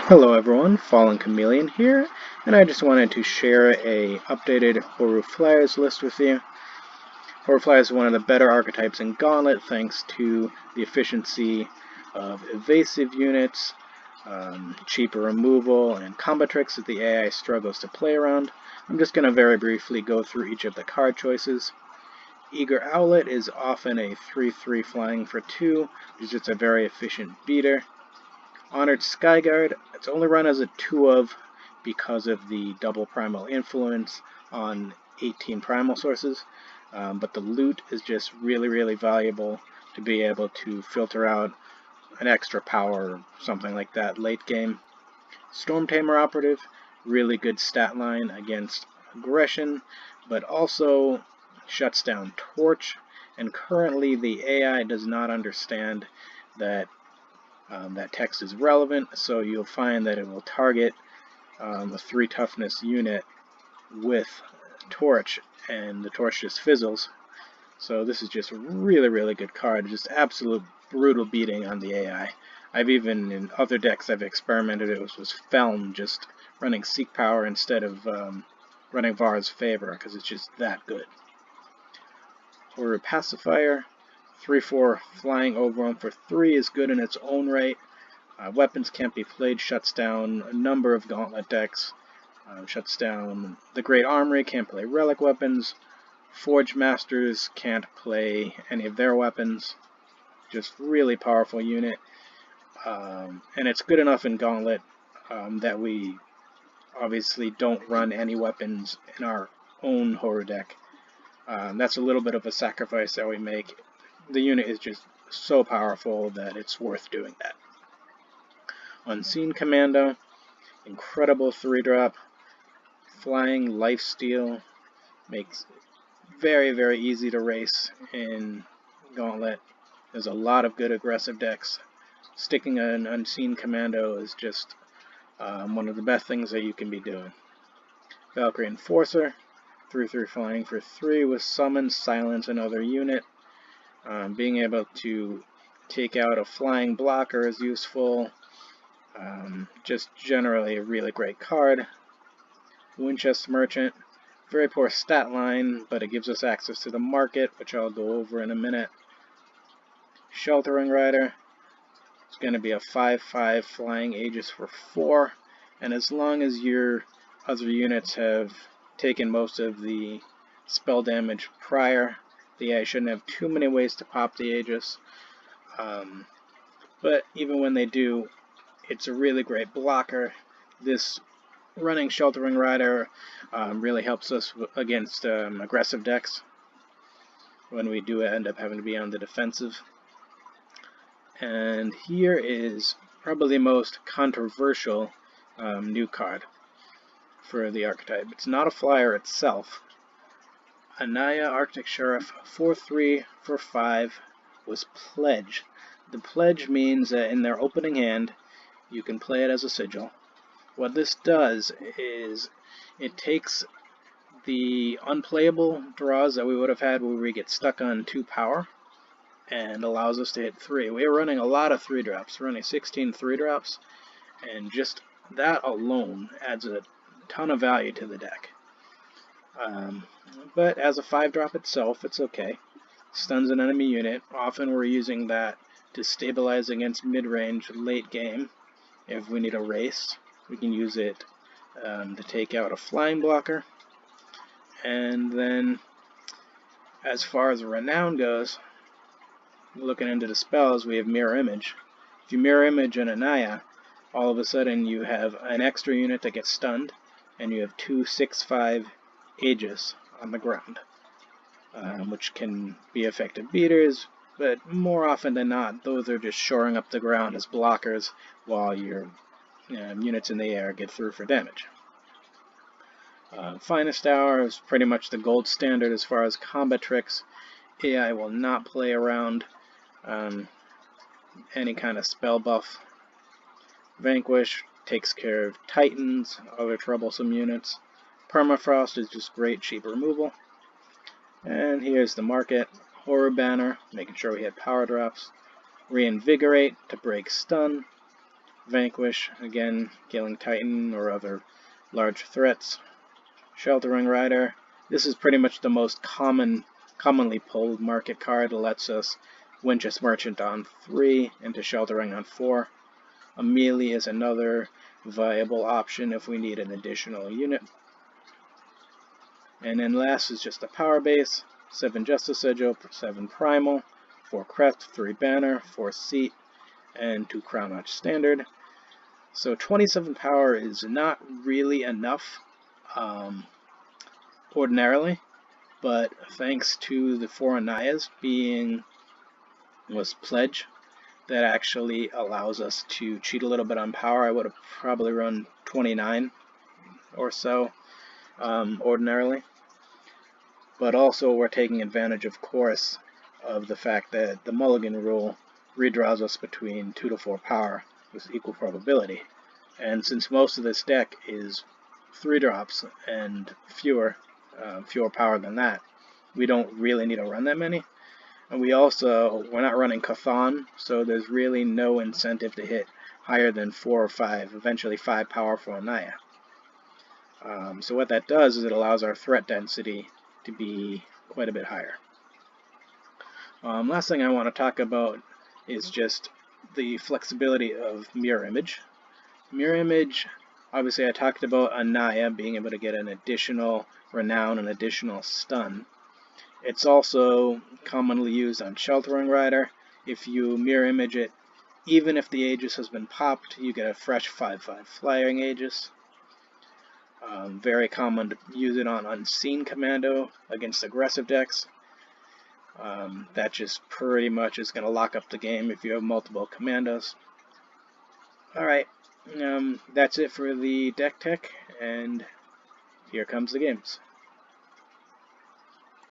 Hello everyone, Fallen Chameleon here, and I just wanted to share a updated Hooru Fliers list with you. Hooru Fliers is one of the better archetypes in Gauntlet thanks to the efficiency of evasive units, cheaper removal, and combo tricks that the AI struggles to play around. I'm just going to very briefly go through each of the card choices. Eager Owlet is often a 3/3 flying for 2, which is just a very efficient beater. Honored Skyguard, it's only run as a 2-of because of the double Primal influence on 18 Primal sources, but the loot is just really valuable to be able to filter out an extra power or something like that late game. Stormtamer Operative, really good stat line against aggression, but also shuts down Torch, and currently the AI does not understand that that text is relevant, so you'll find that it will target a 3 toughness unit with Torch, and the Torch just fizzles. So this is just a really good card, just absolute brutal beating on the AI. I've even, in other decks I've experimented, it was Felm just running Seek Power instead of running Var's Favor, because it's just that good. Hooru Pacifier, 3/4 flying overwhelm for 3 is good in its own right. Weapons can't be played, shuts down a number of Gauntlet decks. Shuts down the Great Armory, can't play relic weapons. Forge Masters can't play any of their weapons. Just really powerful unit. And it's good enough in Gauntlet that we obviously don't run any weapons in our own Hooru deck. That's a little bit of a sacrifice that we make. The unit is just so powerful that it's worth doing that. Unseen Commando, incredible 3-drop, flying lifesteal, makes very easy to race in Gauntlet. There's a lot of good aggressive decks. Sticking an Unseen Commando is just one of the best things that you can be doing. Valkyrie Enforcer, 3/3 flying for 3 with summon, silence another unit. Being able to take out a flying blocker is useful. Just generally a really great card. Winchester Merchant, very poor stat line, but it gives us access to the market, which I'll go over in a minute. Shelterwing Rider, it's going to be a 5/5 flying Aegis for 4, and as long as your other units have taken most of the spell damage prior, the AI shouldn't have too many ways to pop the Aegis. But even when they do, it's a really great blocker. This running Shelterwing Rider really helps us against aggressive decks when we do end up having to be on the defensive. And here is probably the most controversial new card for the archetype. It's not a flyer itself. Aniyah Arctic Sheriff, 4/3 for 5 was Pledge. The Pledge means that in their opening hand, you can play it as a Sigil. What this does is it takes the unplayable draws that we would have had where we get stuck on 2 power and allows us to hit 3. We're running a lot of 3-drops. We're running 16 3-drops, and just that alone adds a ton of value to the deck. But as a 5-drop itself, it's okay. Stuns an enemy unit. Often we're using that to stabilize against mid-range late game. If we need a race, we can use it to take out a flying blocker. And then, as far as Renown goes, looking into the spells, we have Mirror Image. If you Mirror Image an Aniyah, all of a sudden you have an extra unit that gets stunned, and you have 2 6/5 Aegis on the ground, which can be effective beaters, but more often than not, those are just shoring up the ground as blockers while your units in the air get through for damage. Finest Hour is pretty much the gold standard as far as combat tricks. AI will not play around any kind of spell buff. Vanquish takes care of Titans, other troublesome units. Permafrost is just great cheap removal. And here's the market. Hooru Banner, making sure we had power drops. Reinvigorate to break stun. Vanquish, again, killing Titan or other large threats. Shelterwing Rider. This is pretty much the most commonly pulled market card. It lets us Winch's Merchant on 3 into Shelterwing on 4. Amilli is another viable option if we need an additional unit. And then last is just a power base. 7 Justice Sigil, 7 Primal, 4 Crest, 3 Banner, 4 Seat, and 2 Crownwatch Standard. So 27 power is not really enough ordinarily, but thanks to the 4 Aniyahs being Pledge, that actually allows us to cheat a little bit on power. I would have probably run 29 or so ordinarily. But also we're taking advantage, of course, of the fact that the mulligan rule redraws us between 2 to 4 power with equal probability. And since most of this deck is 3 drops and fewer power than that, we don't really need to run that many. And we're not running Chthon, so there's really no incentive to hit higher than 4 or 5, eventually 5 power for Aniyah. So what that does is it allows our threat density to be quite a bit higher. Last thing I want to talk about is just the flexibility of Mirror Image. Mirror Image, obviously I talked about Aniyah being able to get an additional Renown and additional stun. It's also commonly used on Shelterwing Rider. If you Mirror Image it, even if the Aegis has been popped, you get a fresh 5/5 flying Aegis. Very common to use it on Unseen Commando against aggressive decks. That just pretty much is going to lock up the game if you have multiple Commandos. Alright, that's it for the deck tech, and here comes the games.